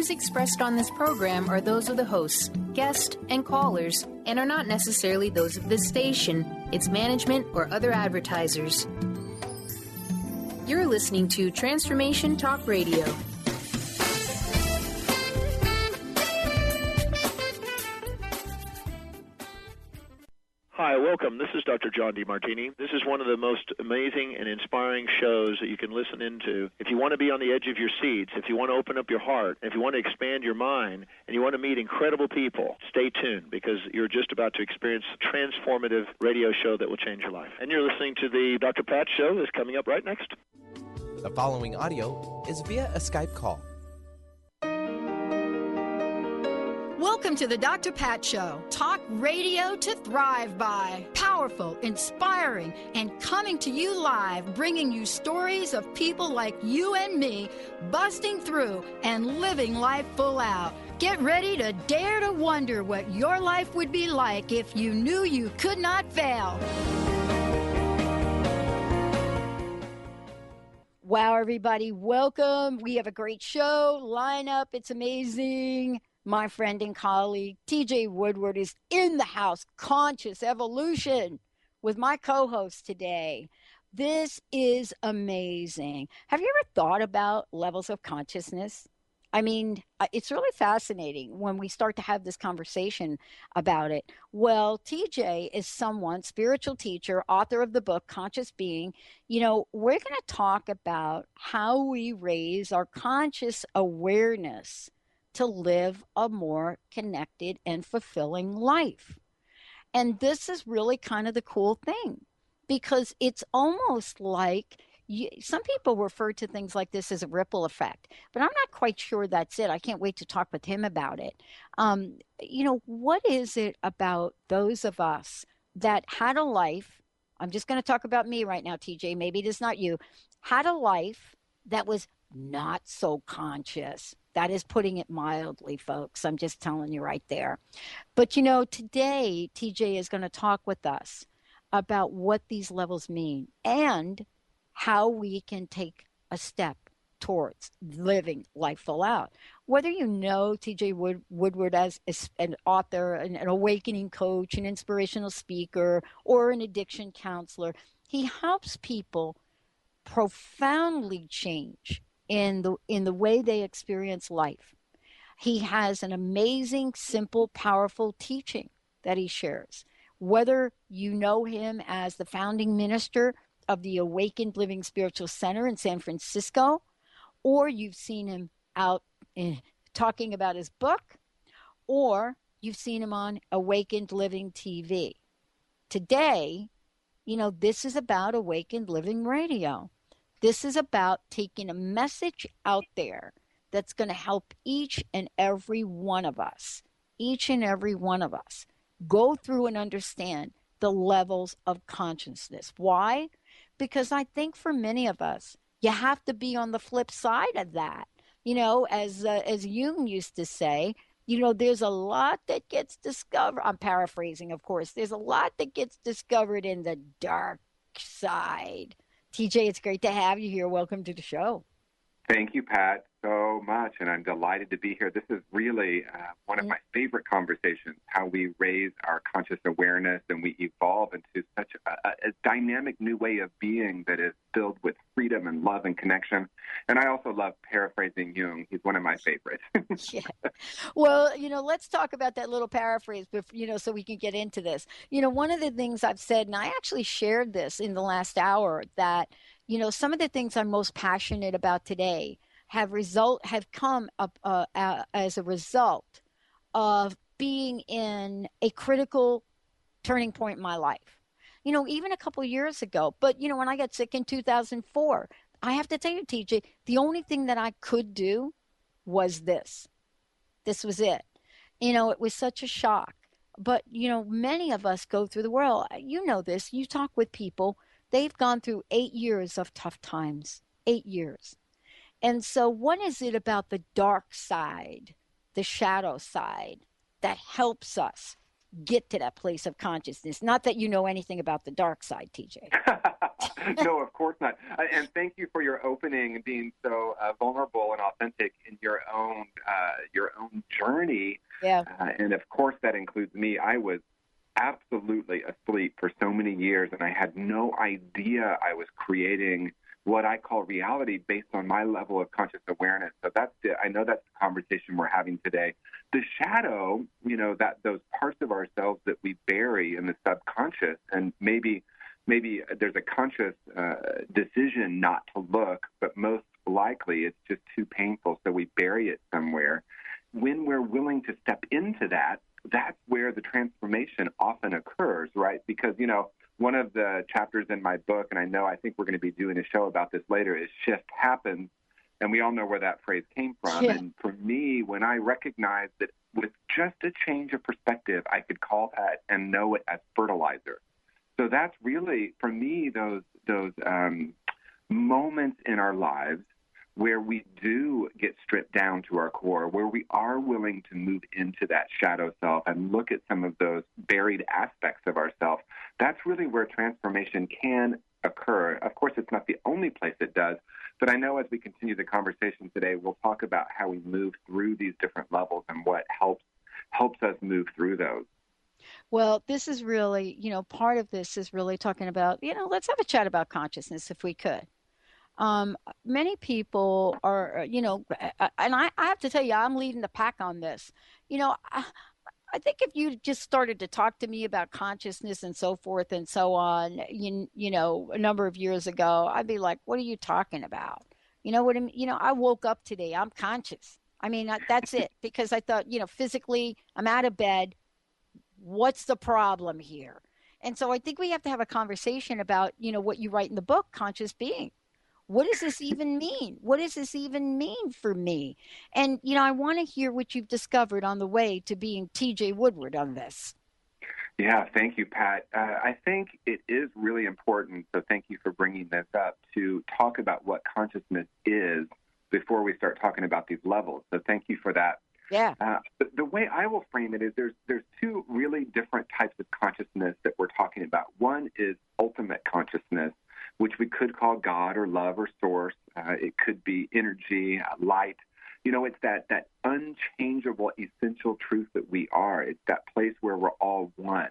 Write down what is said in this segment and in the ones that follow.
views expressed on this program are those of the hosts, guests, and callers, and are not necessarily those of this station, its management, or other advertisers. You're listening to Transformation Talk Radio. Hi, welcome. This is Dr. John DeMartini. This is one of the most amazing and inspiring shows that you can listen into. If you want to be on the edge of your seats, if you want to open up your heart, if you want to expand your mind, and you want to meet incredible people, stay tuned because you're just about to experience a transformative radio show that will change your life. And you're listening to the Dr. Pat Show that's coming up right next. The following audio is via a Skype call. Welcome to the Dr. Pat Show. Talk radio to thrive by. Powerful, inspiring, and coming to you live, bringing you stories of people like you and me busting through and living life full out. Get ready to dare to wonder what your life would be like if you knew you could not fail. Wow, everybody, welcome. We have a great show lineup. It's amazing. My friend and colleague, TJ Woodward, is in the house, Conscious Evolution, with my co-host today. This is amazing. Have you ever thought about levels of consciousness? I mean, it's really fascinating when we start to have this conversation about it. Well, TJ is someone, spiritual teacher, author of the book, Conscious Being. You know, we're going to talk about how we raise our conscious awareness to live a more connected and fulfilling life. And this is really kind of the cool thing because it's almost like some people refer to things like this as a ripple effect, but I'm not quite sure that's it. I can't wait to talk with him about it. You know, what is it about those of us that had a life? I'm just going to talk about me right now, TJ. Maybe it is not you. Had a life that was not so conscious. That is putting it mildly, folks. I'm just telling you right there. But, you know, today, TJ is going to talk with us about what these levels mean and how we can take a step towards living life full out. Whether you know TJ Woodward as an author, an awakening coach, an inspirational speaker, or an addiction counselor, he helps people profoundly change in the way they experience life. He has an amazing, simple, powerful teaching that he shares. Whether you know him as the founding minister of the Awakened Living Spiritual Center in San Francisco, or you've seen him out talking about his book, or you've seen him on Awakened Living TV. Today, you know, this is about Awakened Living Radio. This is about taking a message out there that's going to help each and every one of us go through and understand the levels of consciousness. Why? Because I think for many of us, you have to be on the flip side of that. You know, as Jung used to say, you know, there's a lot that gets discovered. I'm paraphrasing, of course. There's a lot that gets discovered in the dark side. TJ, it's great to have you here. Welcome to the show. Thank you, Pat, so much, and I'm delighted to be here. This is really one of my favorite conversations, how we raise our conscious awareness and we evolve into such a dynamic new way of being that is filled with freedom and love and connection. And I also love paraphrasing Jung. He's one of my favorites. Yeah. Well, you know, let's talk about that little paraphrase, you know, so we can get into this. You know, one of the things I've said, and I actually shared this in the last hour, that you know, some of the things I'm most passionate about today have come up as a result of being in a critical turning point in my life. You know, even a couple of years ago. But, you know, when I got sick in 2004, I have to tell you, TJ, the only thing that I could do was this. This was it. You know, it was such a shock. But, you know, many of us go through the world. You know this. You talk with people. They've gone through 8 years of tough times, 8 years. And so what is it about the dark side, the shadow side, that helps us get to that place of consciousness? Not that you know anything about the dark side, TJ. No, of course not. And thank you for your opening and being so vulnerable and authentic in your own journey. Yeah. And of course, that includes me. I was absolutely asleep for so many years, and I had no idea I was creating what I call reality based on my level of conscious awareness. So I know that's the conversation we're having today. The shadow, that those parts of ourselves that we bury in the subconscious, and maybe there's a conscious decision not to look, but most likely it's just too painful, so we bury it somewhere. When we're willing to step into that, that's where the transformation often occurs, right? Because, one of the chapters in my book, and I think we're going to be doing a show about this later, is shift happens. And we all know where that phrase came from. Yeah. And for me, when I recognized that with just a change of perspective, I could call that and know it as fertilizer. So that's really, for me, those moments in our lives where we do get stripped down to our core, where we are willing to move into that shadow self and look at some of those buried aspects of ourself. That's really where transformation can occur. Of course, it's not the only place it does, but I know as we continue the conversation today, we'll talk about how we move through these different levels and what helps us move through those. Well, this is really, part of this is really talking about, let's have a chat about consciousness if we could. Many people are, and I have to tell you, I'm leading the pack on this. I think if you just started to talk to me about consciousness and so forth and so on, a number of years ago, I'd be like, what are you talking about? You know what I mean? I woke up today, I'm conscious. I mean, that's it, because I thought, physically I'm out of bed. What's the problem here? And so I think we have to have a conversation about, what you write in the book, Conscious Being. What does this even mean? What does this even mean for me? And, I want to hear what you've discovered on the way to being TJ Woodward on this. Yeah, thank you, Pat. I think it is really important, so thank you for bringing this up, to talk about what consciousness is before we start talking about these levels. So thank you for that. Yeah. The way I will frame it is there's two really different types of consciousness that we're talking about. One is ultimate consciousness, which we could call God or love or source. It could be energy, light. It's that unchangeable, essential truth that we are. It's that place where we're all one.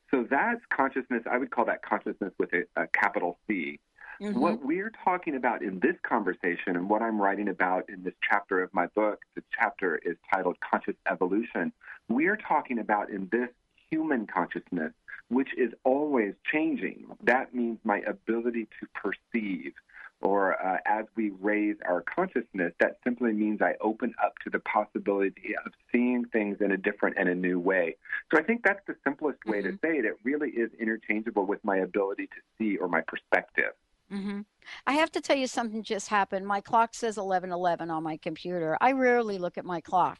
So that's consciousness. I would call that consciousness with a capital C. Mm-hmm. What we're talking about in this conversation and what I'm writing about in this chapter of my book, the chapter is titled Conscious Evolution. We're talking about in this human consciousness, which is always changing. That means my ability to perceive, or as we raise our consciousness, that simply means I open up to the possibility of seeing things in a different and a new way. So I think that's the simplest way to say it. It really is interchangeable with my ability to see or my perspective. Mm-hmm. I have to tell you, something just happened. My clock says 11:11 on my computer. I rarely look at my clock.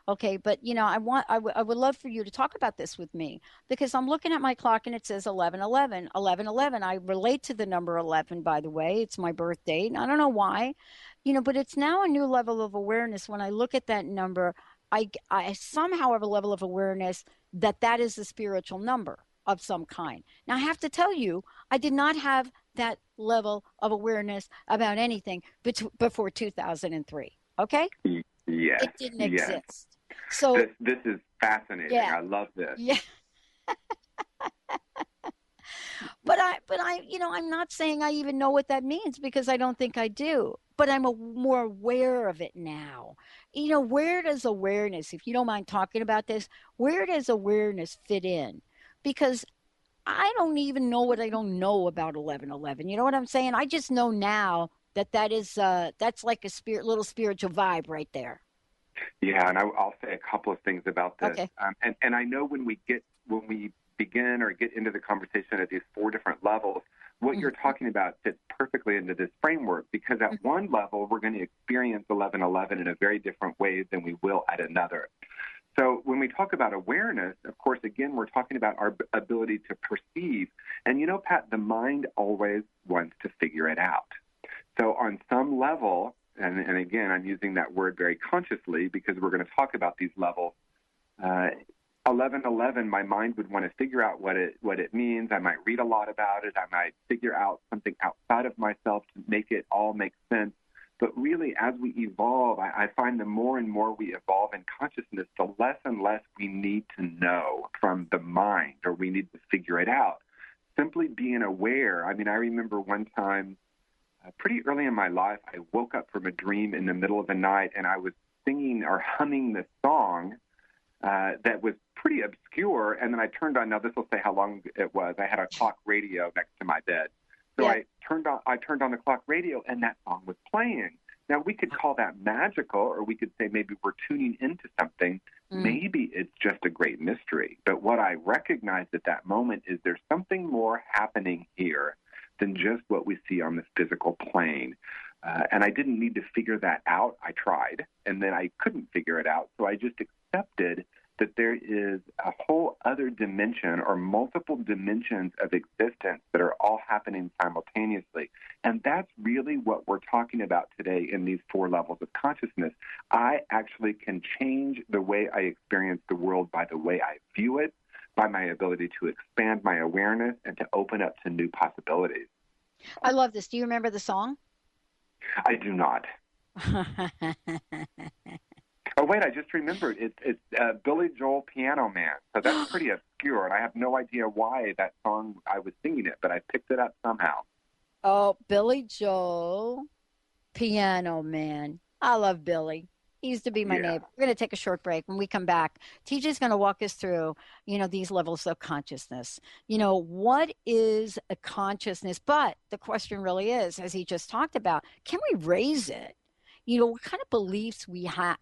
Okay, but I would love for you to talk about this with me, because I'm looking at my clock and it says 11:11, 11:11. I relate to the number 11, by the way. It's my birth date. I don't know why, but it's now a new level of awareness. When I look at that number, I somehow have a level of awareness that is a spiritual number of some kind. Now, I have to tell you, I did not have that level of awareness about anything before 2003. Okay? Yes. It didn't exist. So this is fascinating. Yeah. I love this. Yeah. But I'm not saying I even know what that means, because I don't think I do. But I'm more aware of it now. Where does awareness, if you don't mind talking about this, where does awareness fit in? Because I don't even know what I don't know about 11:11. You know what I'm saying? I just know now that is that's like a little spiritual vibe right there. Yeah, and I'll say a couple of things about this. Okay. And I know when we begin or get into the conversation at these four different levels, what you're talking about fits perfectly into this framework, because at one level we're going to experience 11:11 in a very different way than we will at another. So when we talk about awareness, of course, again, we're talking about our ability to perceive. And Pat, the mind always wants to figure it out. So on some level, and again, I'm using that word very consciously because we're going to talk about these levels, 11:11, my mind would want to figure out what it means. I might read a lot about it. I might figure out something outside of myself to make it all make sense. But really, as we evolve, I find the more and more we evolve in consciousness, the less and less we need to know from the mind, or we need to figure it out. Simply being aware. I mean, I remember one time, pretty early in my life, I woke up from a dream in the middle of the night, and I was singing or humming this song that was pretty obscure, and then I turned on, now this will say how long it was, I had a clock radio next to my bed. So I turned on the clock radio, and that song was playing. Now, we could call that magical, or we could say maybe we're tuning into something. Maybe it's just a great mystery. But what I recognized at that moment is there's something more happening here than just what we see on this physical plane. And I didn't need to figure that out. I tried, and then I couldn't figure it out. So I just accepted that there is a whole other dimension, or multiple dimensions of existence that are all happening simultaneously. And that's really what we're talking about today in these 4 levels of consciousness. I actually can change the way I experience the world by the way I view it, by my ability to expand my awareness and to open up to new possibilities. I love this. Do you remember the song? I do not. Oh, wait, I just remembered. It's Billy Joel, Piano Man. So that's pretty obscure, and I have no idea why that song, I was singing it, but I picked it up somehow. Oh, Billy Joel, Piano Man. I love Billy. He used to be my neighbor. We're going to take a short break. When we come back, TJ's going to walk us through, these levels of consciousness. What is a consciousness? But the question really is, as he just talked about, can we raise it? What kind of beliefs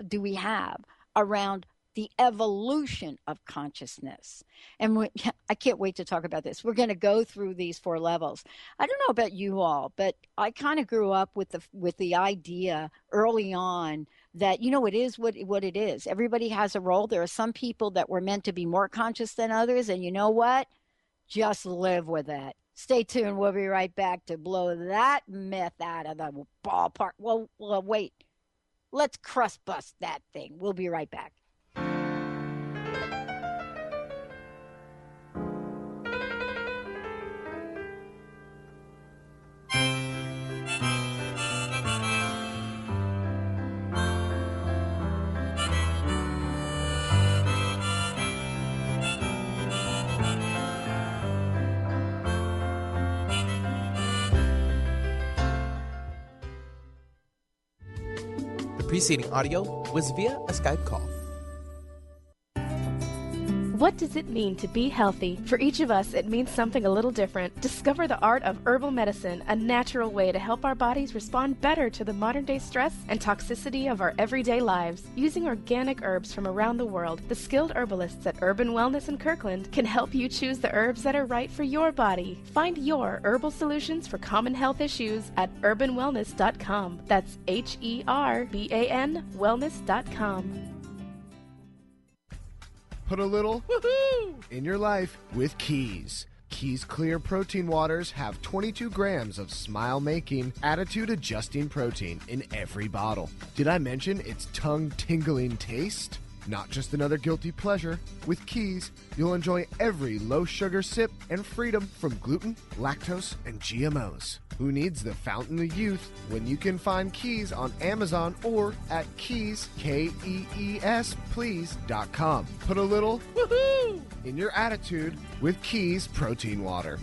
do we have around the evolution of consciousness? And I can't wait to talk about this. We're going to go through these 4 levels. I don't know about you all, but I kind of grew up with the idea early on that, it is what it is. Everybody has a role. There are some people that were meant to be more conscious than others. And you know what? Just live with it. Stay tuned. We'll be right back to blow that myth out of the ballpark. Well, wait. Let's crust bust that thing. We'll be right back. The preceding audio was via a Skype call. What does it mean to be healthy? For each of us, it means something a little different. Discover the art of herbal medicine, a natural way to help our bodies respond better to the modern-day stress and toxicity of our everyday lives. Using organic herbs from around the world, the skilled herbalists at Urban Wellness in Kirkland can help you choose the herbs that are right for your body. Find your herbal solutions for common health issues at urbanwellness.com. That's HERBAN wellness.com. Put a little woohoo in your life with Keys. Keys Clear Protein Waters have 22 grams of smile-making, attitude-adjusting protein in every bottle. Did I mention its tongue-tingling taste? Not just another guilty pleasure. With Keys, you'll enjoy every low-sugar sip and freedom from gluten, lactose, and GMOs. Who needs the fountain of youth when you can find Keys on Amazon or at Keys, Kees, please.com. Put a little woohoo in your attitude with Keys Protein Water.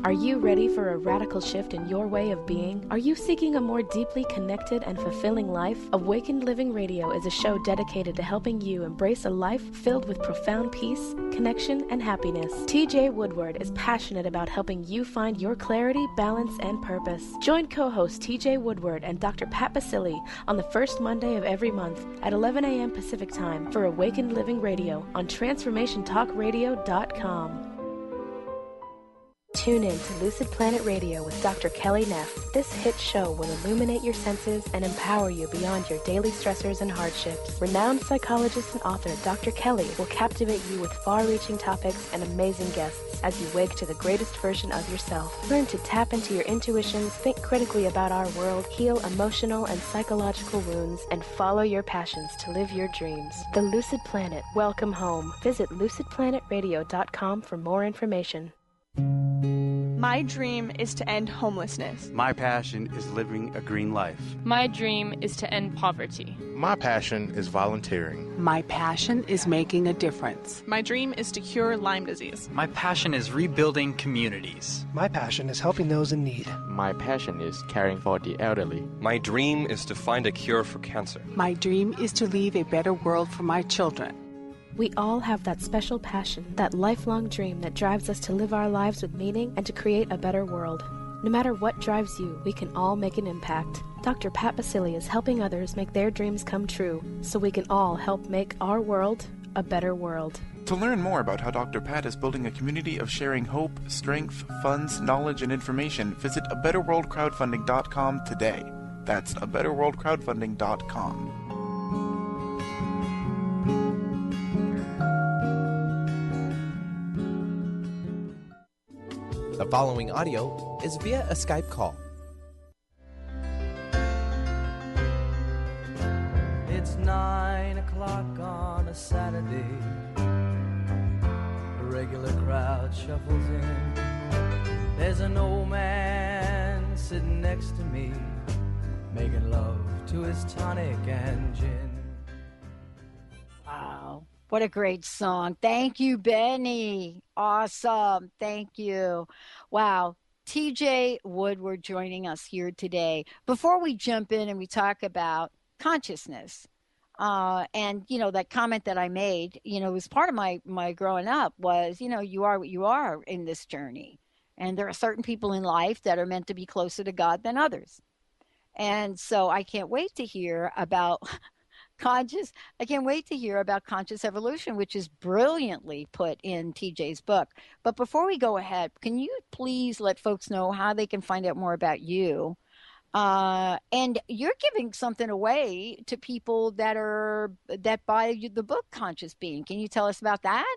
Are you ready for a radical shift in your way of being? Are you seeking a more deeply connected and fulfilling life? Awakened Living Radio is a show dedicated to helping you embrace a life filled with profound peace, connection, and happiness. TJ Woodward is passionate about helping you find your clarity, balance, and purpose. Join co-host TJ Woodward and Dr. Pat Basili on the first Monday of every month at 11 a.m. Pacific Time for Awakened Living Radio on TransformationTalkRadio.com. Tune in to Lucid Planet Radio with Dr. Kelly Neff. This hit show will illuminate your senses and empower you beyond your daily stressors and hardships. Renowned psychologist and author Dr. Kelly will captivate you with far-reaching topics and amazing guests as you wake to the greatest version of yourself. Learn to tap into your intuitions, think critically about our world, heal emotional and psychological wounds, and follow your passions to live your dreams. The Lucid Planet. Welcome home. Visit lucidplanetradio.com for more information. My dream is to end homelessness. My passion is living a green life. My dream is to end poverty. My passion is volunteering. My passion is making a difference. My dream is to cure Lyme disease. My passion is rebuilding communities. My passion is helping those in need. My passion is caring for the elderly. My dream is to find a cure for cancer. My dream is to leave a better world for my children. We all have that special passion, that lifelong dream that drives us to live our lives with meaning and to create a better world. No matter what drives you, we can all make an impact. Dr. Pat Basili is helping others make their dreams come true, so we can all help make our world a better world. To learn more about how Dr. Pat is building a community of sharing hope, strength, funds, knowledge, and information, visit abetterworldcrowdfunding.com today. That's abetterworldcrowdfunding.com. The following audio is via a Skype call. It's 9 o'clock on a Saturday. The regular crowd shuffles in. There's an old man sitting next to me, making love to his tonic and gin. Wow. What a great song. Thank you, Benny. Awesome. Thank you. Wow. TJ Woodward joining us here today. Before we jump in and we talk about consciousness, and, that comment that I made, was part of my growing up was, you are what you are in this journey. And there are certain people in life that are meant to be closer to God than others. And so I can't wait to hear about conscious evolution, which is brilliantly put in TJ's book. But before we go ahead, can you please let folks know how they can find out more about you? And you're giving something away to people that buy the book Conscious Being. Can you tell us about that?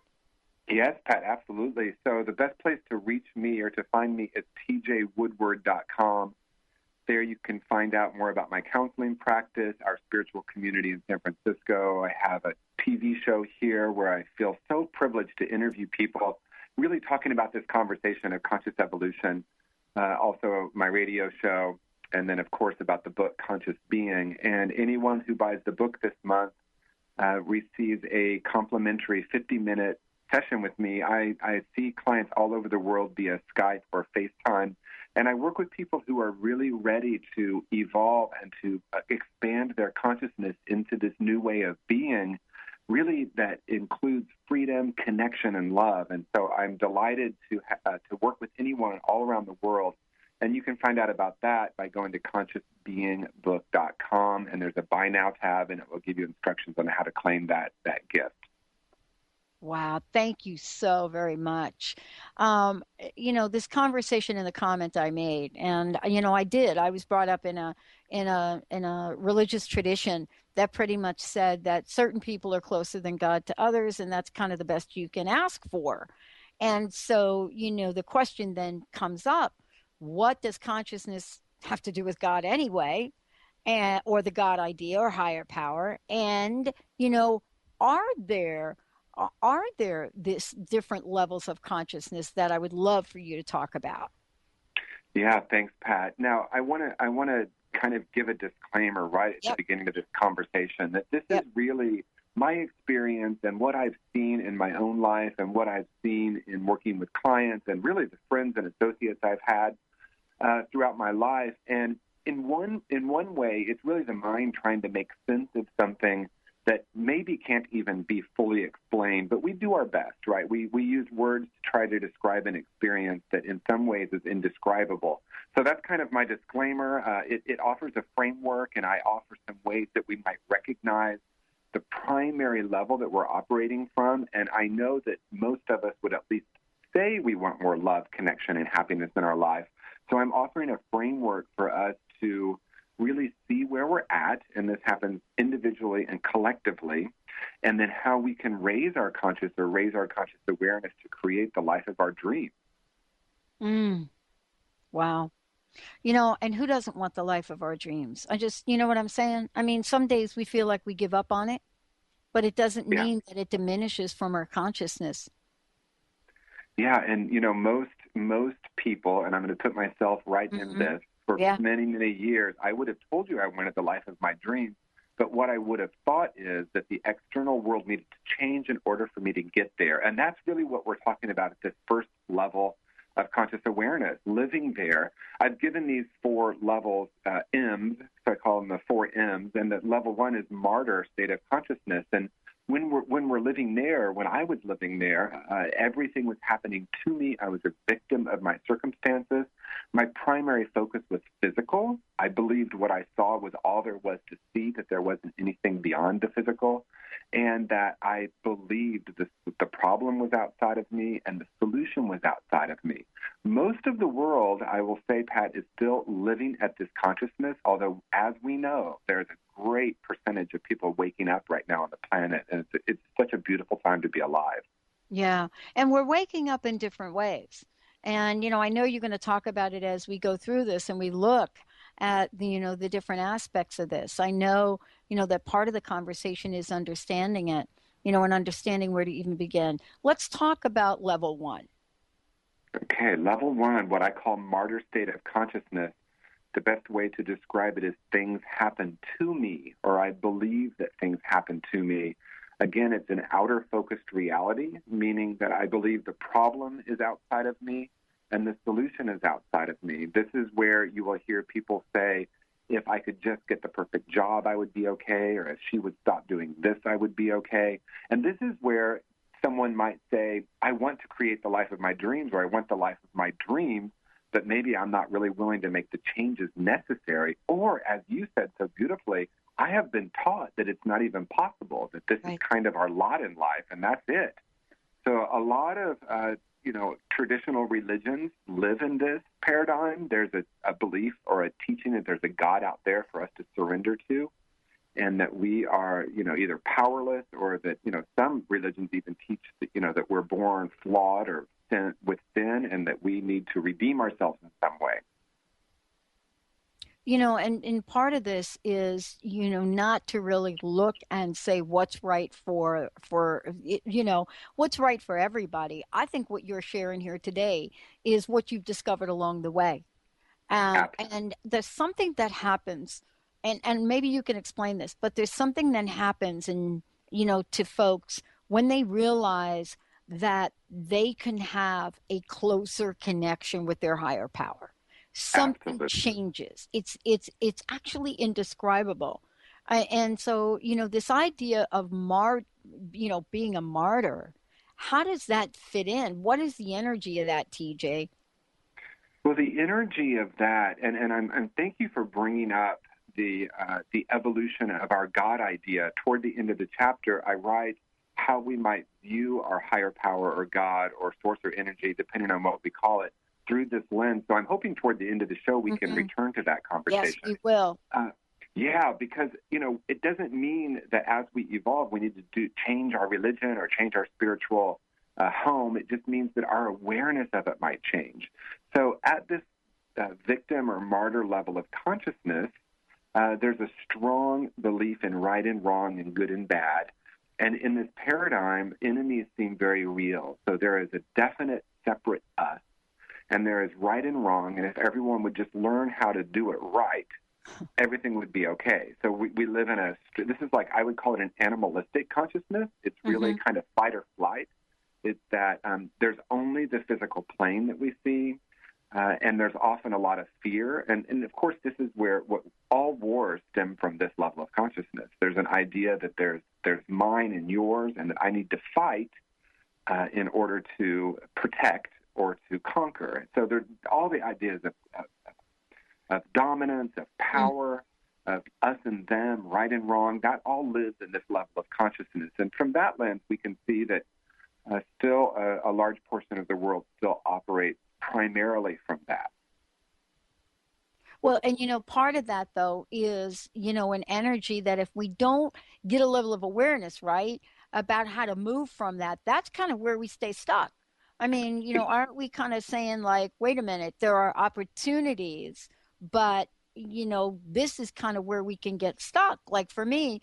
Yes, Pat, absolutely. So the best place to reach me or to find me is tjwoodward.com. There you can find out more about my counseling practice, our spiritual community in San Francisco. I have a TV show here where I feel so privileged to interview people really talking about this conversation of conscious evolution. Also my radio show, and then, of course, about the book Conscious Being. And anyone who buys the book this month receives a complimentary 50-minute session with me. I see clients all over the world via Skype or FaceTime. And I work with people who are really ready to evolve and to expand their consciousness into this new way of being, really that includes freedom, connection, and love. And so I'm delighted to work with anyone all around the world. And you can find out about that by going to consciousbeingbook.com, and there's a Buy Now tab, and it will give you instructions on how to claim that gift. Wow, thank you so very much. This conversation in the comment I made, and I was brought up in a religious tradition that pretty much said that certain people are closer than God to others, and that's kind of the best you can ask for. And so, the question then comes up: what does consciousness have to do with God anyway, or the God idea or higher power? And are there this different levels of consciousness that I would love for you to talk about? Yeah, thanks, Pat. Now, I want to kind of give a disclaimer right at the beginning of this conversation that this is really my experience and what I've seen in my own life and what I've seen in working with clients and really the friends and associates I've had throughout my life. And in one way, it's really the mind trying to make sense of something that maybe can't even be fully explained, but we do our best, right? We use words to try to describe an experience that in some ways is indescribable. So that's kind of my disclaimer. It offers a framework, and I offer some ways that we might recognize the primary level that we're operating from, and I know that most of us would at least say we want more love, connection, and happiness in our life. So I'm offering a framework for us to really see where we're at, and this happens individually and collectively, and then how we can raise our conscious awareness to create the life of our dreams. Wow. And who doesn't want the life of our dreams? You know what I'm saying? I mean, some days we feel like we give up on it, but it doesn't mean that it diminishes from our consciousness. Yeah, and most people, and I'm going to put myself right in this, for many, many years, I would have told you I wanted the life of my dreams, but what I would have thought is that the external world needed to change in order for me to get there. And that's really what we're talking about at this first level of conscious awareness, living there. I've given these 4 levels, M's, so I call them the 4 M's, and that level 1 is martyr state of consciousness. And when we're living there, when I was living there, everything was happening to me. I was a victim of my circumstances. My primary focus was physical. I believed what I saw was all there was to see, that there wasn't anything beyond the physical, and that I believed the problem was outside of me and the solution was outside of me. Most of the world, I will say, Pat, is still living at this consciousness, although, as we know, there's a great percentage of people waking up right now on the planet, and it's such a beautiful time to be alive. Yeah, and we're waking up in different ways. And, I know you're going to talk about it as we go through this and we look at the different aspects of this. I know, that part of the conversation is understanding it, and understanding where to even begin. Let's talk about level 1. Okay, level 1, what I call martyr state of consciousness. The best way to describe it is things happen to me, or I believe that things happen to me. Again, it's an outer-focused reality, meaning that I believe the problem is outside of me and the solution is outside of me. This is where you will hear people say, if I could just get the perfect job, I would be okay, or if she would stop doing this, I would be okay. And this is where someone might say, I want to create the life of my dreams, or I want the life of my dreams, but maybe I'm not really willing to make the changes necessary. Or, as you said so beautifully, I have been taught that it's not even possible, that this is kind of our lot in life, and that's it. So a lot of, traditional religions live in this paradigm. There's a belief or a teaching that there's a God out there for us to surrender to, and that we are, either powerless, or that, some religions even teach that, that we're born flawed or with sin, and that we need to redeem ourselves in some way. And part of this is, not to really look and say what's right for what's right for everybody. I think what you're sharing here today is what you've discovered along the way. And there's something that happens, and maybe you can explain this, but there's something that happens to folks when they realize that they can have a closer connection with their higher power. Something changes. It's actually indescribable. And so, this idea of being a martyr, how does that fit in? What is the energy of that, TJ? Well, the energy of that, and thank you for bringing up the evolution of our God idea. Toward the end of the chapter, I write how we might view our higher power or God or source or energy, depending on what we call it, through this lens. So I'm hoping toward the end of the show we can return to that conversation. Yes, we will. Because, it doesn't mean that as we evolve, we need to change our religion or change our spiritual home. It just means that our awareness of it might change. So at this victim or martyr level of consciousness, there's a strong belief in right and wrong and good and bad. And in this paradigm, enemies seem very real. So there is a definite separate us, and there is right and wrong, and if everyone would just learn how to do it right, everything would be okay. So we live in this is like, I would call it an animalistic consciousness. It's really kind of fight or flight. It's that there's only the physical plane that we see, and there's often a lot of fear. And of course, this is where all wars stem from this level of consciousness. There's an idea that there's mine and yours, and that I need to fight in order to protect or to conquer. So there's all the ideas of dominance, of power, of us and them, right and wrong. That all lives in this level of consciousness. And from that lens, we can see that still a large portion of the world still operates primarily from that. Well, and part of that though is, an energy that if we don't get a level of awareness, right, about how to move from that, that's kind of where we stay stuck. I mean, aren't we kind of saying like, wait a minute, there are opportunities, but this is kind of where we can get stuck. Like for me,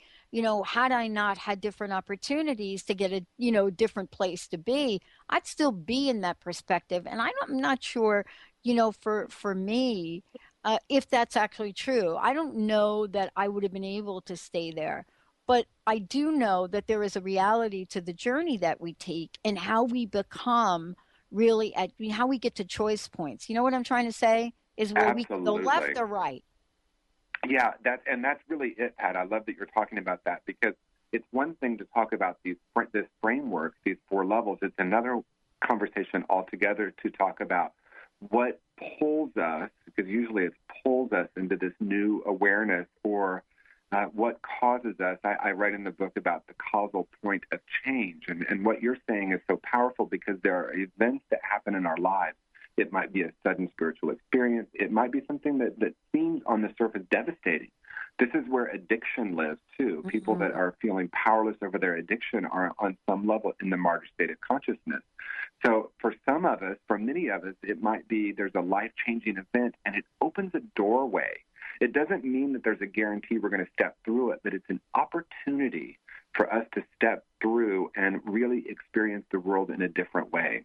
had I not had different opportunities to get a, different place to be, I'd still be in that perspective. And I'm not sure, for me, if that's actually true. I don't know that I would have been able to stay there. But I do know that there is a reality to the journey that we take and how we become really how we get to choice points. You know what I'm trying to say? Is where we can go left or right. Yeah, that's really it, Pat. I love that you're talking about that, because it's one thing to talk about this framework, these 4 levels. It's another conversation altogether to talk about what pulls us, because usually it pulls us into this new awareness, or what causes us. I write in the book about the causal point of change, and what you're saying is so powerful, because there are events that happen in our lives. It might be a sudden spiritual experience. It might be something that seems on the surface devastating. This is where addiction lives, too. Mm-hmm. People that are feeling powerless over their addiction are on some level in the martyr state of consciousness. So for some of us, for many of us, it might be there's a life-changing event, and it opens a doorway. It doesn't mean that there's a guarantee we're going to step through it, but it's an opportunity for us to step through and really experience the world in a different way.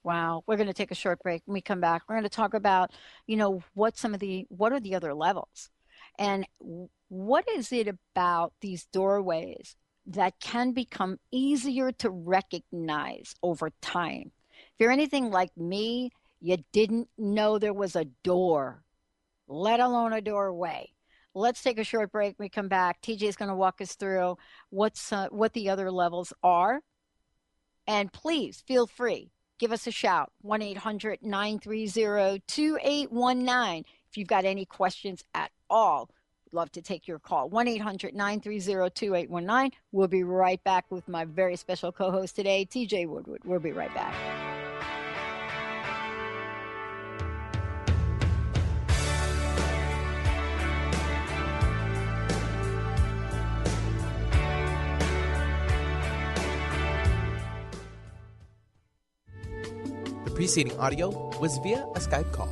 Wow. We're going to take a short break. When we come back, we're going to talk about, what are the other levels, and what is it about these doorways that can become easier to recognize over time. If you're anything like me, you didn't know there was a door, let alone a doorway. Let's take a short break. When we come back, TJ is going to walk us through what the other levels are. And please feel free, give us a shout, 1-800-930-2819. If you've got any questions at all, we'd love to take your call, 1-800-930-2819. We'll be right back with my very special co-host today, TJ Woodward. We'll be right back. The preceding audio was via a Skype call.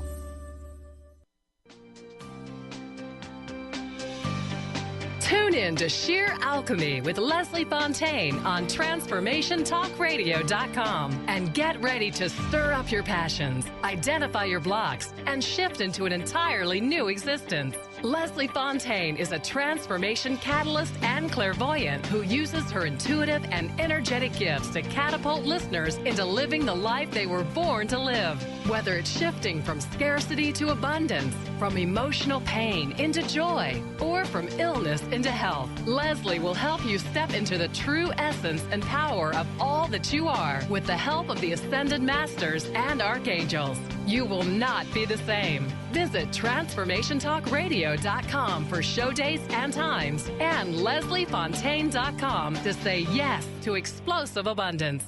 Tune in to Sheer Alchemy with Leslie Fontaine on TransformationTalkRadio.com and get ready to stir up your passions, identify your blocks, and shift into an entirely new existence. Leslie Fontaine is a transformation catalyst and clairvoyant who uses her intuitive and energetic gifts to catapult listeners into living the life they were born to live. Whether it's shifting from scarcity to abundance, from emotional pain into joy, or from illness into health, Leslie will help you step into the true essence and power of all that you are with the help of the Ascended Masters and Archangels. You will not be the same. Visit TransformationTalkRadio.com for show dates and times, and LeslieFontaine.com to say yes to explosive abundance.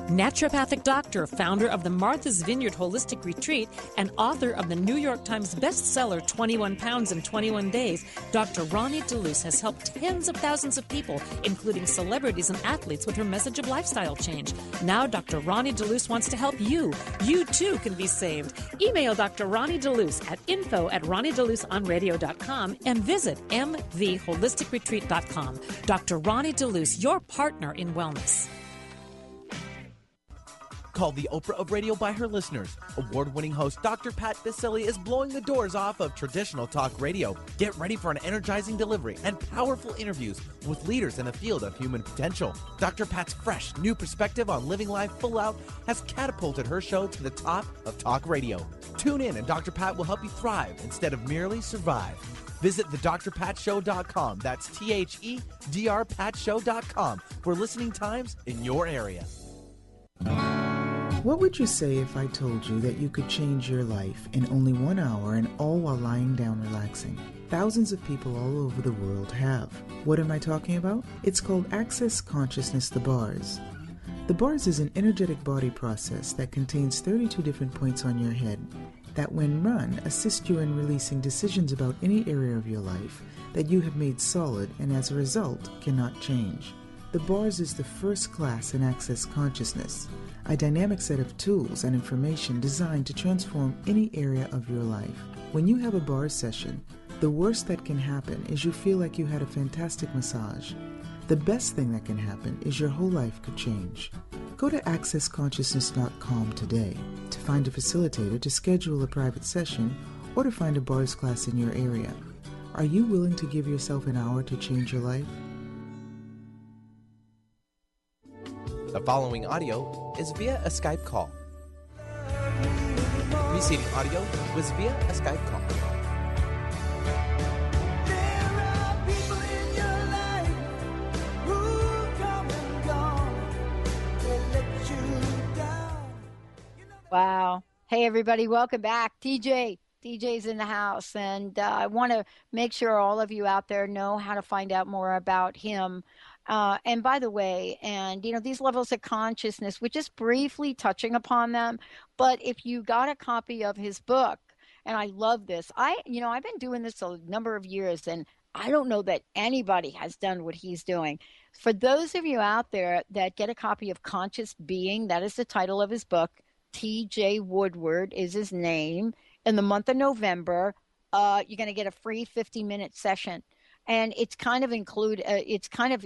Naturopathic doctor, founder of the Martha's Vineyard Holistic Retreat, and author of the New York Times bestseller 21 Pounds in 21 Days, Dr. Ronnie DeLuce has helped tens of thousands of people, including celebrities and athletes, with her message of lifestyle change. Now Dr. Ronnie DeLuce wants to help you. You too can be saved. Email Dr. Ronnie DeLuce at info@RonnieDeLuceOnRadio.com and visit mvholisticretreat.com. Dr. Ronnie DeLuce, your partner in wellness. Called the Oprah of radio by her listeners, award-winning host Dr. Pat Baccili is blowing the doors off of traditional talk radio. Get ready for an energizing delivery and powerful interviews with leaders in the field of human potential. Dr. Pat's fresh, new perspective on living life full out has catapulted her show to the top of talk radio. Tune in and Dr. Pat will help you thrive instead of merely survive. Visit thedrpatshow.com. That's THEDRPatshow.com for listening times in your area. What would you say if I told you that you could change your life in only 1 hour and all while lying down relaxing? Thousands of people all over the world have. What am I talking about? It's called Access Consciousness, the bars. The bars is an energetic body process that contains 32 different points on your head that, when run, assist you in releasing decisions about any area of your life that you have made solid and as a result cannot change. The bars is the first class in Access Consciousness, a dynamic set of tools and information designed to transform any area of your life. When you have a bar session, the worst that can happen is you feel like you had a fantastic massage. The best thing that can happen is your whole life could change. Go to accessconsciousness.com today to find a facilitator to schedule a private session or to find a bars class in your area. Are you willing to give yourself an hour to change your life? The following audio is via a Skype call. Preceding audio was via a Skype call. Wow. Hey, everybody. Welcome back. TJ's in the house. And I want to make sure all of you out there know how to find out more about him. And by the way, these levels of consciousness, we're just briefly touching upon them. But if you got a copy of his book, and I love this, I've been doing this a number of years, and I don't know that anybody has done what he's doing. For those of you out there that get a copy of Conscious Being, that is the title of his book. TJ Woodward is his name. In the month of November, you're going to get a free 50-minute session. And it's kind of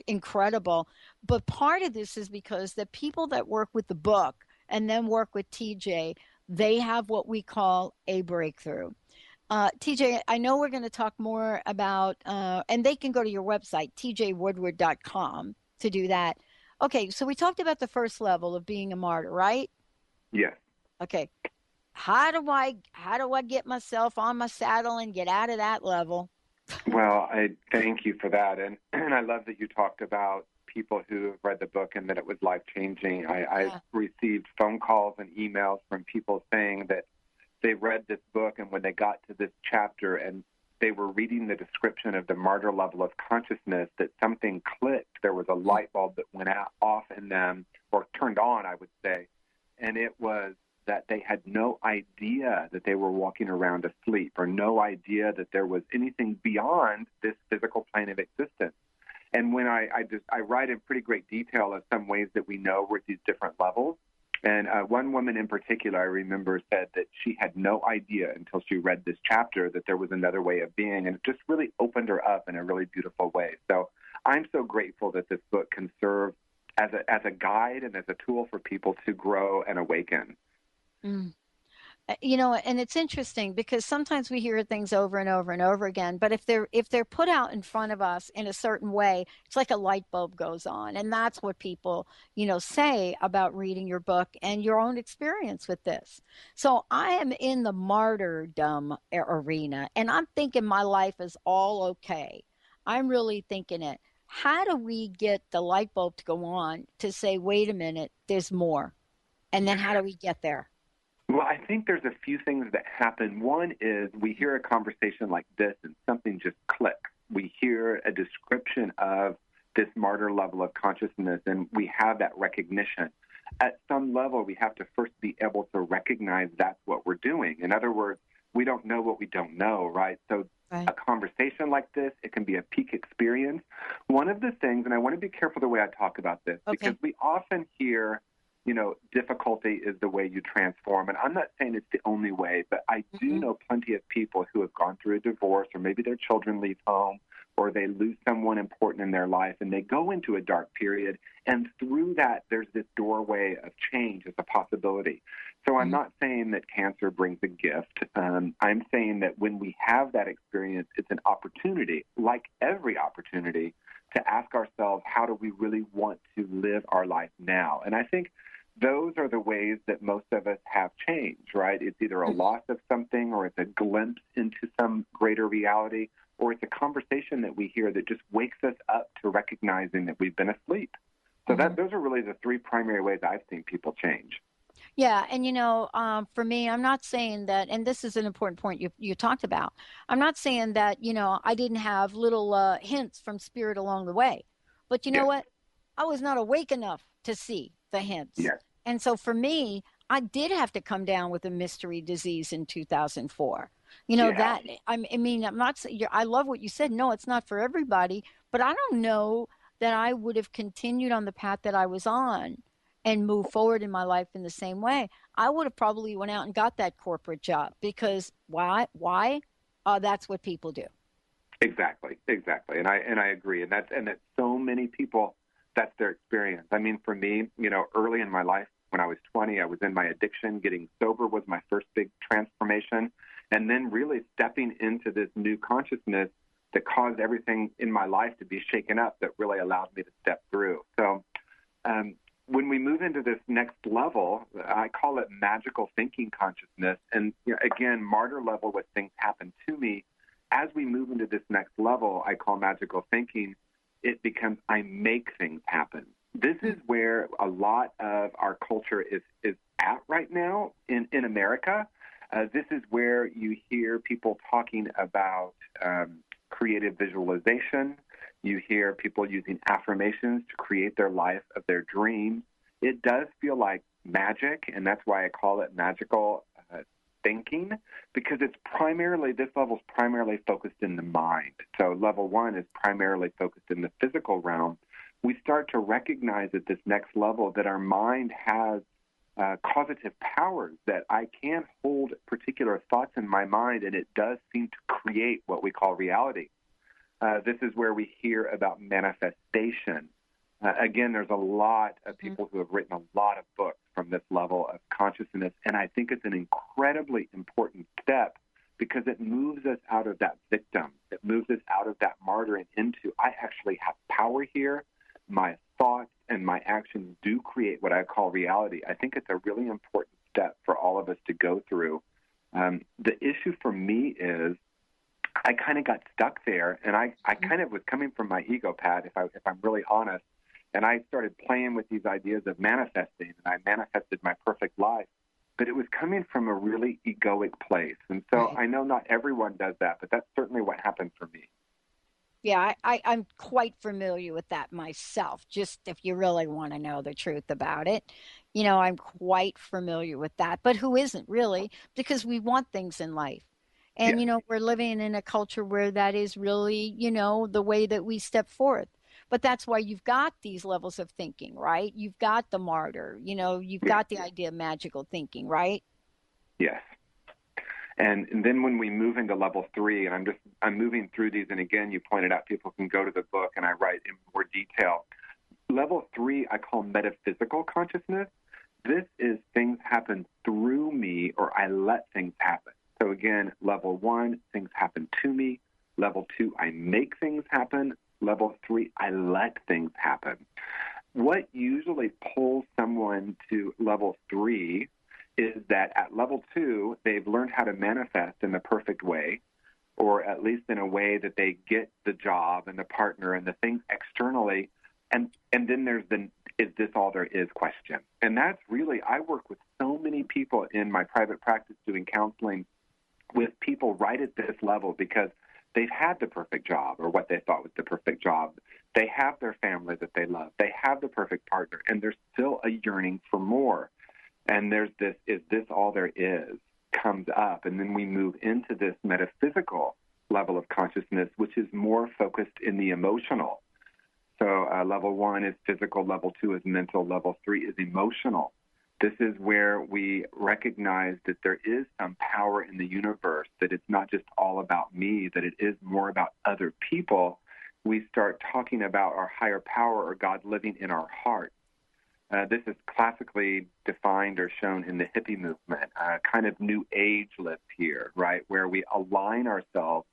incredible. But part of this is because the people that work with the book and then work with TJ, they have what we call a breakthrough. TJ, I know we're going to talk more about, and they can go to your website, tjwoodward.com, to do that. Okay, so we talked about the first level of being a martyr, right? Yes. Okay. How do I get myself on my saddle and get out of that level? Well, I thank you for that. And I love that you talked about people who have read the book and that it was life-changing. I've received phone calls and emails from people saying that they read this book, and when they got to this chapter and they were reading the description of the martyr level of consciousness, that something clicked. There was a light bulb that went off in them, or turned on, I would say. And it was that they had no idea that they were walking around asleep, or no idea that there was anything beyond this physical plane of existence. And when I write in pretty great detail of some ways that we know we're at these different levels. And one woman in particular, I remember, said that she had no idea until she read this chapter that there was another way of being. And it just really opened her up in a really beautiful way. So I'm so grateful that this book can serve as a guide and as a tool for people to grow and awaken. Mm. And it's interesting because sometimes we hear things over and over and over again, but if they're put out in front of us in a certain way, it's like a light bulb goes on. And that's what people, say about reading your book and your own experience with this. So I am in the martyrdom arena, and I'm thinking my life is all okay. I'm really thinking it. How do we get the light bulb to go on to say, wait a minute, there's more? And then how do we get there? Well, I think there's a few things that happen. One is we hear a conversation like this and something just clicks. We hear a description of this martyr level of consciousness, and we have that recognition. At some level, we have to first be able to recognize that's what we're doing. In other words, we don't know what we don't know, right? So a conversation like this, it can be a peak experience. One of the things, and I want to be careful the way I talk about this, because we often hear, difficulty is the way you transform. And I'm not saying it's the only way, but I do know plenty of people who have gone through a divorce, or maybe their children leave home, or they lose someone important in their life, and they go into a dark period. And through that, there's this doorway of change as a possibility. So I'm not saying that cancer brings a gift. I'm saying that when we have that experience, it's an opportunity, like every opportunity, to ask ourselves, how do we really want to live our life now? And I think those are the ways that most of us have change, right? It's either a loss of something, or it's a glimpse into some greater reality, or it's a conversation that we hear that just wakes us up to recognizing that we've been asleep. So those are really the three primary ways I've seen people change. Yeah, and for me, I'm not saying that, and this is an important point you talked about. I'm not saying that I didn't have little hints from spirit along the way, but you know what? I was not awake enough to see the hints, and so for me, I did have to come down with a mystery disease in 2004. That I mean, I'm not saying I love what you said. No, it's not for everybody, but I don't know that I would have continued on the path that I was on and move forward in my life in the same way. I would have probably went out and got that corporate job because why? That's what people do. Exactly. And I agree. And that's so many people, that's their experience. I mean, for me, early in my life, when I was 20, I was in my addiction. Getting sober was my first big transformation. And then really stepping into this new consciousness that caused everything in my life to be shaken up, that really allowed me to step through. So, when we move into this next level, I call it magical thinking consciousness. And again, martyr level, with things happen to me. As we move into this next level, I call magical thinking, it becomes I make things happen. This is where a lot of our culture is at right now in America. This is where you hear people talking about creative visualization. You hear people using affirmations to create their life of their dreams. It does feel like magic, and that's why I call it magical thinking, because this level is primarily focused in the mind. So level 1 is primarily focused in the physical realm. We start to recognize at this next level that our mind has causative powers, that I can hold particular thoughts in my mind, and it does seem to create what we call reality. This is where we hear about manifestation. Again, there's a lot of people who have written a lot of books from this level of consciousness, and I think it's an incredibly important step because it moves us out of that victim. It moves us out of that martyr and into, I actually have power here. My thoughts and my actions do create what I call reality. I think it's a really important step for all of us to go through. The issue for me is I kind of got stuck there, and I kind of was coming from my ego, Pat, if I'm really honest, and I started playing with these ideas of manifesting, and I manifested my perfect life, but it was coming from a really egoic place. And so I know not everyone does that, but that's certainly what happened for me. Yeah, I'm quite familiar with that myself, just if you really want to know the truth about it. I'm quite familiar with that, but who isn't really? Because we want things in life. And, we're living in a culture where that is really, the way that we step forth. But that's why you've got these levels of thinking, right? You've got the martyr, you've got the idea of magical thinking, right? Yes. And then when we move into level 3, and I'm moving through these, and again, you pointed out people can go to the book, and I write in more detail. Level 3, I call metaphysical consciousness. This is things happen through me, or I let things happen. So again, level 1, things happen to me. Level 2, I make things happen. Level 3, I let things happen. What usually pulls someone to level 3 is that at level 2, they've learned how to manifest in the perfect way, or at least in a way that they get the job and the partner and the things externally. And then there's the, is this all there is question? And that's really, I work with so many people in my private practice doing counseling with people right at this level because they've had the perfect job or what they thought was the perfect job. They have their family that they love. They have the perfect partner, and there's still a yearning for more. And there's this, is this all there is, comes up. And then we move into this metaphysical level of consciousness, which is more focused in the emotional. So level 1 is physical, level 2 is mental, level 3 is emotional. This is where we recognize that there is some power in the universe, that it's not just all about me, that it is more about other people. We start talking about our higher power or God living in our heart. This is classically defined or shown in the hippie movement, kind of new age lift here, right, where we align ourselves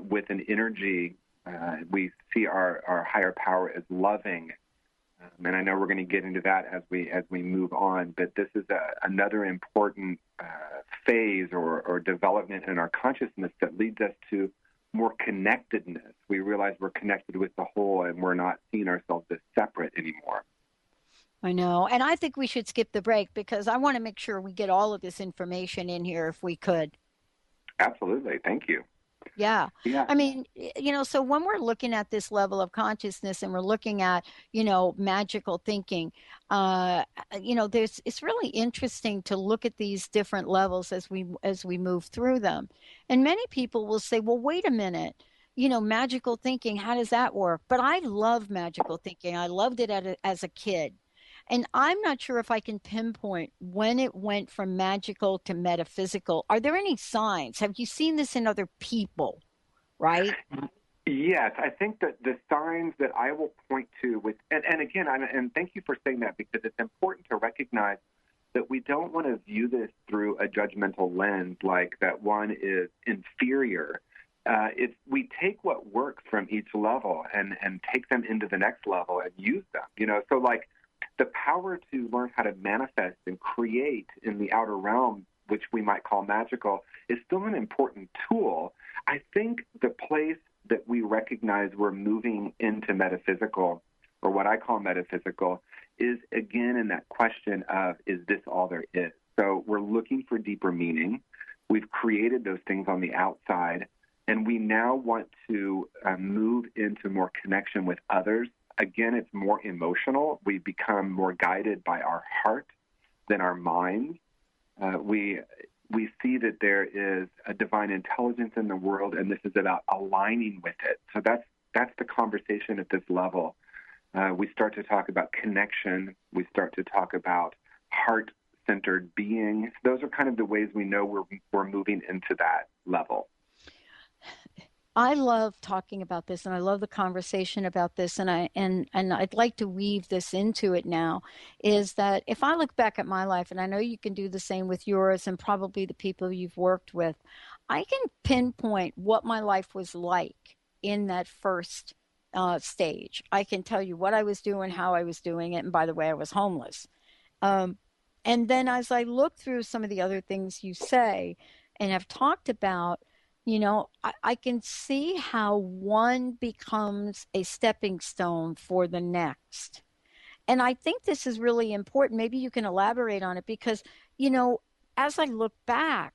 with an energy. We see our higher power as loving. And I know we're going to get into that as we move on, but this is another important phase or development in our consciousness that leads us to more connectedness. We realize we're connected with the whole and we're not seeing ourselves as separate anymore. I know. And I think we should skip the break because I want to make sure we get all of this information in here if we could. Absolutely. Thank you. Yeah. Yeah. I mean, so when we're looking at this level of consciousness and we're looking at, magical thinking, it's really interesting to look at these different levels as we move through them. And many people will say, well, wait a minute, magical thinking, how does that work? But I love magical thinking. I loved it as a kid. And I'm not sure if I can pinpoint when it went from magical to metaphysical. Are there any signs? Have you seen this in other people, right? Yes, I think that the signs that I will point to and again, and thank you for saying that, because it's important to recognize that we don't want to view this through a judgmental lens, like that one is inferior. We take what works from each level and take them into the next level and use them, so like, the power to learn how to manifest and create in the outer realm, which we might call magical, is still an important tool. I think the place that we recognize we're moving into metaphysical, or what I call metaphysical, is again in that question of, is this all there is? So we're looking for deeper meaning. We've created those things on the outside, and we now want to move into more connection with others. Again, it's more emotional. We become more guided by our heart than our mind. We see that there is a divine intelligence in the world, and this is about aligning with it. So that's the conversation at this level. We start to talk about connection. We start to talk about heart-centered being. Those are kind of the ways we know we're moving into that level. I love talking about this, and I love the conversation about this, and I'd like to weave this into it now, is that if I look back at my life, and I know you can do the same with yours and probably the people you've worked with, I can pinpoint what my life was like in that first stage. I can tell you what I was doing, how I was doing it, and by the way, I was homeless. And then as I look through some of the other things you say and have talked about, I can see how one becomes a stepping stone for the next. And I think this is really important. Maybe you can elaborate on it because, as I look back,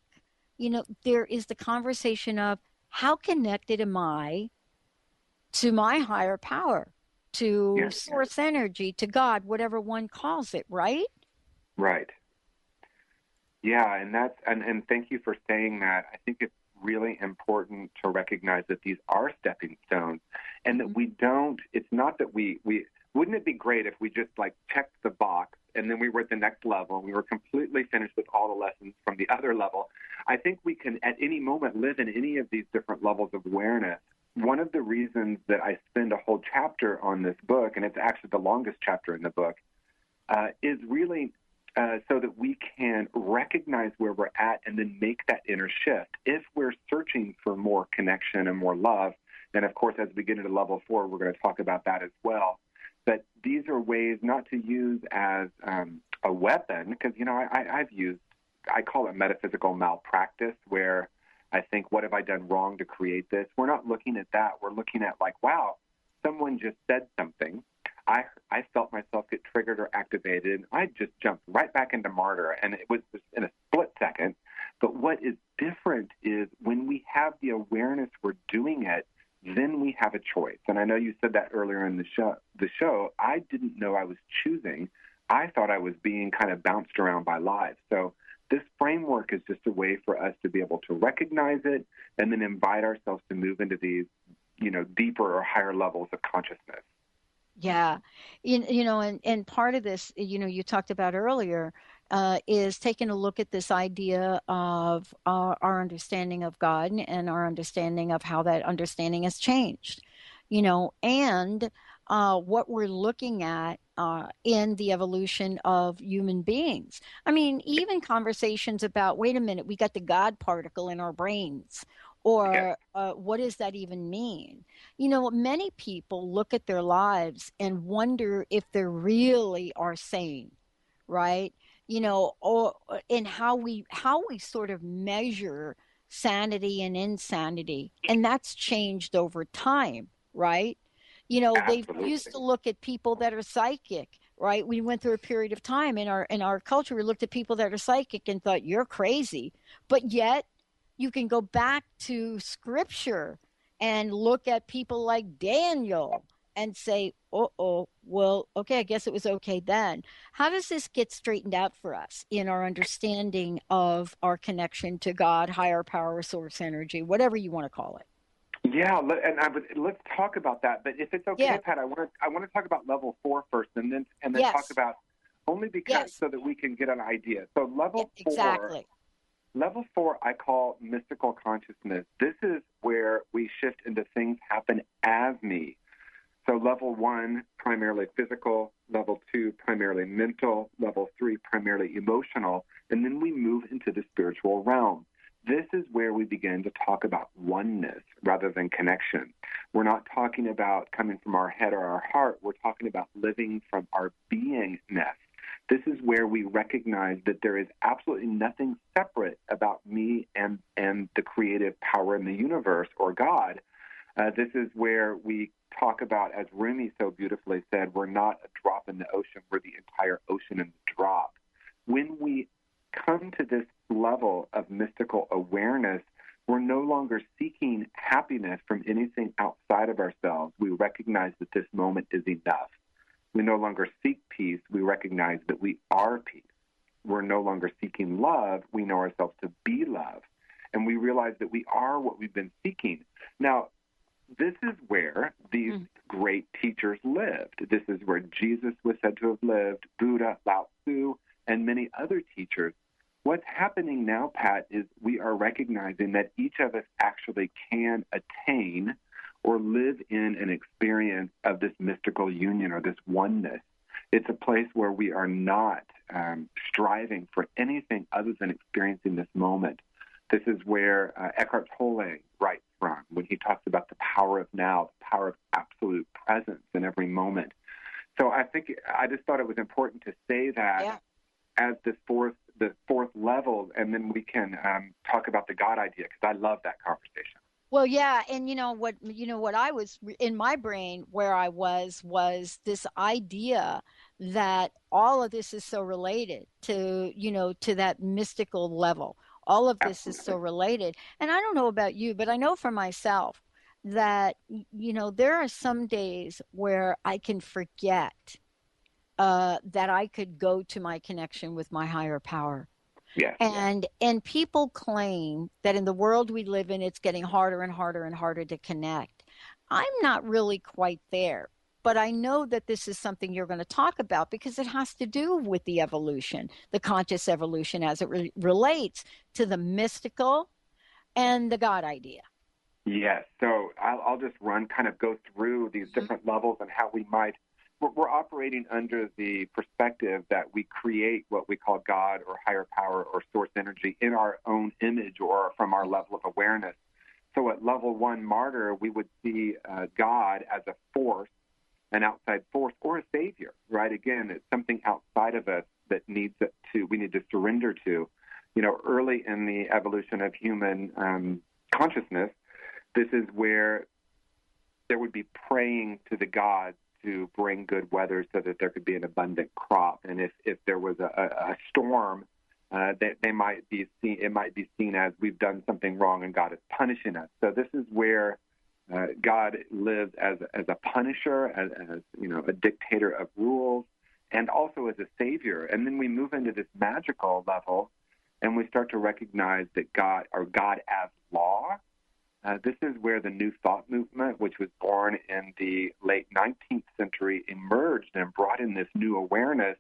there is the conversation of how connected am I to my higher power, to source energy, to God, whatever one calls it, right? Right. Yeah, and thank you for saying that. I think it's really important to recognize that these are stepping stones, and that it's not that we wouldn't it be great if we just like checked the box and then we were at the next level and we were completely finished with all the lessons from the other level. I think we can at any moment live in any of these different levels of awareness. One of the reasons that I spend a whole chapter on this book, and it's actually the longest chapter in the book, is really so that we can recognize where we're at and then make that inner shift. If we're searching for more connection and more love, then of course, as we get into level 4, we're going to talk about that as well. But these are ways not to use as a weapon, because, I call it metaphysical malpractice, where I think, what have I done wrong to create this? We're not looking at that. We're looking at like, wow, someone just said something. I felt myself get triggered or activated. I just jumped right back into martyr, and it was just in a split second. But what is different is when we have the awareness we're doing it, then we have a choice. And I know you said that earlier in the show. I didn't know I was choosing. I thought I was being kind of bounced around by life. So this framework is just a way for us to be able to recognize it and then invite ourselves to move into these, deeper or higher levels of consciousness. Yeah. And part of this, you talked about earlier, is taking a look at this idea of our understanding of God and our understanding of how that understanding has changed, and what we're looking at in the evolution of human beings. I mean, even conversations about, wait a minute, we got the God particle in our brains. Or what does that even mean? Many people look at their lives and wonder if they really are sane, right? Or in how we sort of measure sanity and insanity. And that's changed over time, right? They've used to look at people that are psychic right? We went through a period of time in our culture. We looked at people that are psychic and thought, you're crazy. But yet you can go back to scripture and look at people like Daniel and say, well, okay, I guess it was okay then. How does this get straightened out for us in our understanding of our connection to God, higher power, source energy, whatever you want to call it? Yeah, let's talk about that. But if it's okay, Pat, I want to talk about level 4 first, and then talk about only because so that we can get an idea. So level 4, exactly. Level 4, I call mystical consciousness. This is where we shift into things happen as me. So level 1, primarily physical. Level 2, primarily mental. Level 3, primarily emotional. And then we move into the spiritual realm. This is where we begin to talk about oneness rather than connection. We're not talking about coming from our head or our heart. We're talking about living from our beingness. This is where we recognize that there is absolutely nothing separate about me and the creative power in the universe or God. This is where we talk about, as Rumi so beautifully said, we're not a drop in the ocean, we're the entire ocean in the drop. When we come to this level of mystical awareness, we're no longer seeking happiness from anything outside of ourselves. We recognize that this moment is enough. We no longer seek peace. We recognize that we are peace. We're no longer seeking love. We know ourselves to be love. And we realize that we are what we've been seeking. Now, this is where these great teachers lived. This is where Jesus was said to have lived, Buddha, Lao Tzu, and many other teachers. What's happening now, Pat, is we are recognizing that each of us actually can attain or live in an experience of this mystical union or this oneness. It's a place where we are not striving for anything other than experiencing this moment. This is where Eckhart Tolle writes from when he talks about the power of now, the power of absolute presence in every moment. So I just thought it was important to say that as the fourth level, and then we can talk about the God idea, because I love that conversation. Well, yeah, and what I was in my brain where I was this idea that all of this is so related to to that mystical level. All of this is so related, and I don't know about you, but I know for myself that there are some days where I can forget that I could go to my connection with my higher power. Yeah. And people claim that in the world we live in, it's getting harder and harder and harder to connect. I'm not really quite there, but I know that this is something you're going to talk about because it has to do with the evolution, the conscious evolution as it relates to the mystical and the God idea. Yes. So I'll just go through these different levels and how we might. We're operating under the perspective that we create what we call God or higher power or source energy in our own image or from our level of awareness. So at level 1 martyr, we would see God as a force, an outside force, or a savior, right? Again, it's something outside of us that we need to surrender to. Early in the evolution of human consciousness, this is where there would be praying to the gods to bring good weather so that there could be an abundant crop. And if there was a storm, it might be seen as we've done something wrong and God is punishing us. So this is where God lives as a punisher, as a dictator of rules, and also as a savior. And then we move into this magical level, and we start to recognize that God as law. This is where the New Thought movement, which was born in the late 19th century, emerged and brought in this new awareness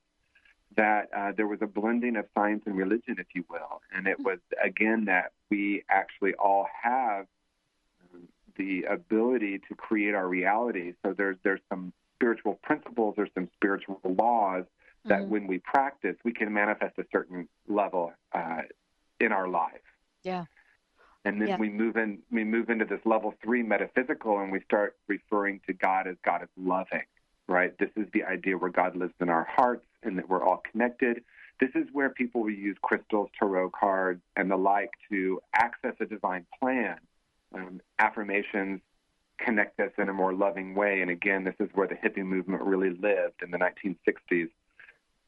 that there was a blending of science and religion, if you will. And it was, again, that we actually all have the ability to create our reality. So there's some spiritual principles, there's some spiritual laws that when we practice, we can manifest a certain level in our life. Yeah. And then we move into this level 3 metaphysical, and we start referring to God as loving, right? This is the idea where God lives in our hearts and that we're all connected. This is where people will use crystals, tarot cards, and the like to access a divine plan. Affirmations connect us in a more loving way. And again, this is where the hippie movement really lived in the 1960s.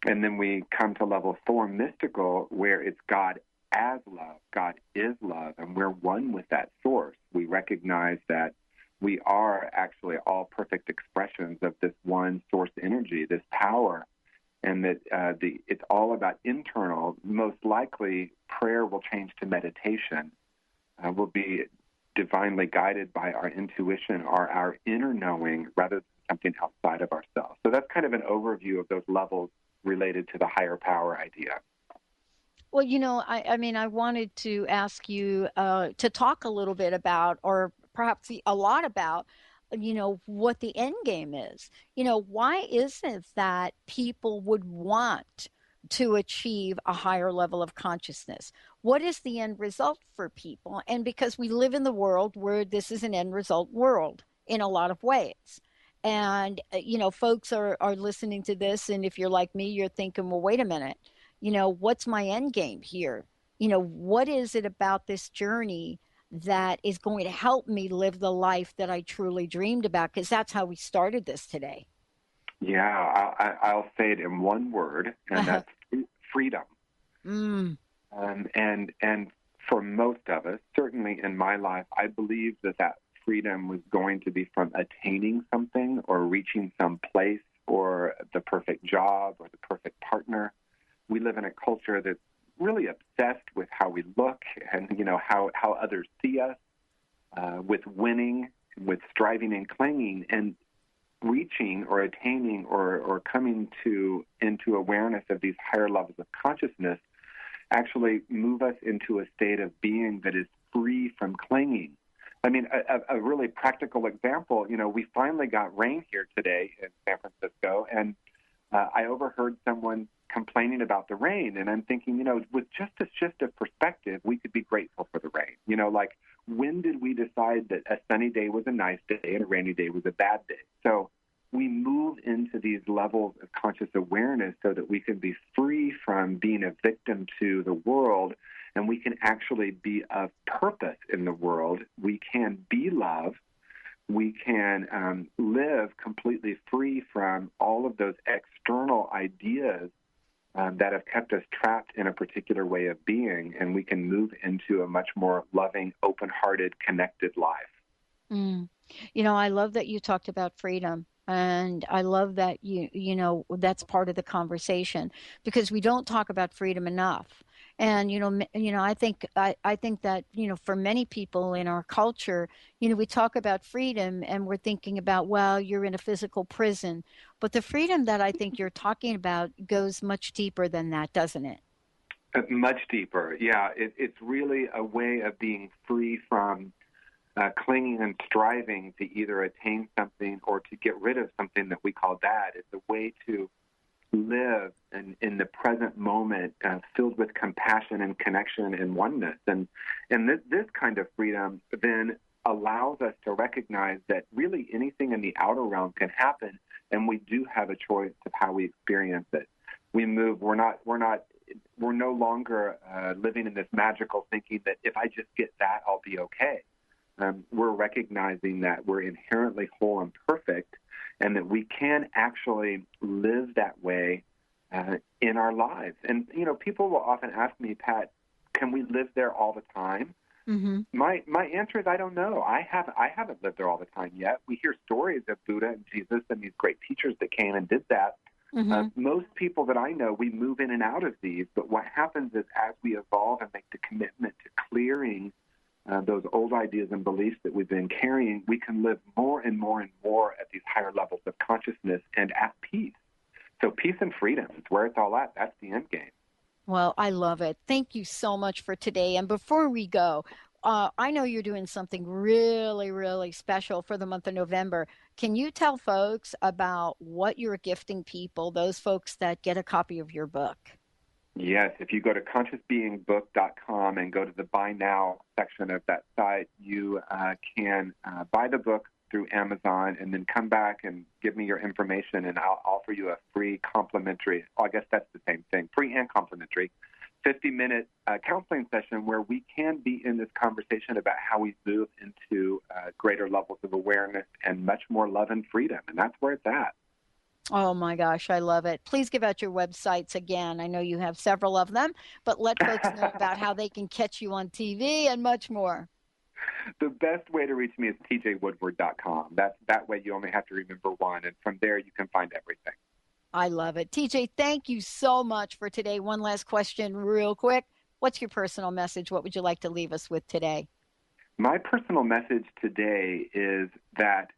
And then we come to level 4, mystical, where it's God as love. God is love, and we're one with that source. We recognize that we are actually all perfect expressions of this one source energy, this power, and that it's all about internal. Most likely, prayer will change to meditation. We'll be divinely guided by our intuition or our inner knowing rather than something outside of ourselves. So that's kind of an overview of those levels related to the higher power idea. Well, I mean, I wanted to ask you to talk a little bit about, or perhaps a lot about, what the end game is. Why is it that people would want to achieve a higher level of consciousness? What is the end result for people? And because we live in the world where this is an end result world in a lot of ways. And, folks are listening to this. And if you're like me, you're thinking, well, wait a minute, what's my end game here? What is it about this journey that is going to help me live the life that I truly dreamed about? Because that's how we started this today. Yeah, I'll say it in one word, and that's freedom. And for most of us, certainly in my life, I believe that freedom was going to be from attaining something or reaching some place or the perfect job or the perfect partner. We live in a culture that's really obsessed with how we look and, how others see us, with winning, with striving and clinging, and reaching or attaining or coming into awareness of these higher levels of consciousness actually move us into a state of being that is free from clinging. I mean, a really practical example, we finally got rain here today in San Francisco, and I overheard someone complaining about the rain, and I'm thinking, with just a shift of perspective, we could be grateful for the rain. Like, when did we decide that a sunny day was a nice day and a rainy day was a bad day? So we move into these levels of conscious awareness so that we can be free from being a victim to the world, and we can actually be of purpose in the world. We can be love. We can live completely free from all of those external ideas that have kept us trapped in a particular way of being, and we can move into a much more loving, open-hearted, connected life. I love that you talked about freedom. And I love that that's part of the conversation, because we don't talk about freedom enough. And I think that for many people in our culture, we talk about freedom and we're thinking about, well, you're in a physical prison, but the freedom that I think you're talking about goes much deeper than that, doesn't it? Much deeper, yeah. It's really a way of being free from clinging and striving to either attain something or to get rid of something that we call bad. It's a way to live in the present moment, filled with compassion and connection and oneness. And this kind of freedom then allows us to recognize that really anything in the outer realm can happen, and we do have a choice of how we experience it. We move. We're no longer living in this magical thinking that if I just get that, I'll be okay. We're recognizing that we're inherently whole and perfect, and that we can actually live that way in our lives. And, people will often ask me, Pat, can we live there all the time? Mm-hmm. My answer is I don't know. I haven't lived there all the time yet. We hear stories of Buddha and Jesus and these great teachers that came and did that. Mm-hmm. Most people that I know, we move in and out of these, but what happens is as we evolve and make the commitment to clearing those old ideas and beliefs that we've been carrying, we can live more and more and more at these higher levels of consciousness and at peace. So peace and freedom is where it's all at. That's the end game. Well, I love it. Thank you so much for today. And before we go, I know you're doing something really, really special for the month of November. Can you tell folks about what you're gifting people, those folks that get a copy of your book? Yes, if you go to consciousbeingbook.com and go to the Buy Now section of that site, you can buy the book through Amazon and then come back and give me your information, and I'll offer you a free complimentary, I guess that's the same thing, free and complimentary, 50-minute counseling session where we can be in this conversation about how we move into greater levels of awareness and much more love and freedom. And that's where it's at. Oh my gosh, I love it. Please give out your websites again. I know you have several of them, but let folks know about how they can catch you on TV and much more. The best way to reach me is tjwoodward.com. That way you only have to remember one, and from there you can find everything. I love it. TJ, thank you so much for today. One last question real quick. What's your personal message? What would you like to leave us with today? My personal message today is that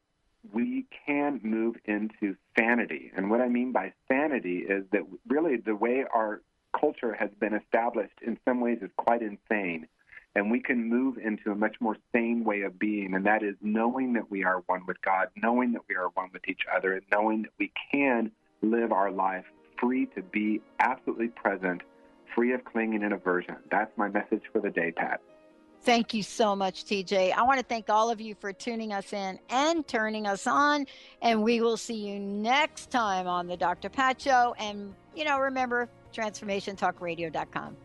we can move into sanity. And what I mean by sanity is that really the way our culture has been established in some ways is quite insane. And we can move into a much more sane way of being, and that is knowing that we are one with God, knowing that we are one with each other, and knowing that we can live our life free to be absolutely present, free of clinging and aversion. That's my message for the day, Pat. Thank you so much, TJ. I want to thank all of you for tuning us in and turning us on, and we will see you next time on the Dr. Pat Show. And, remember, transformationtalkradio.com.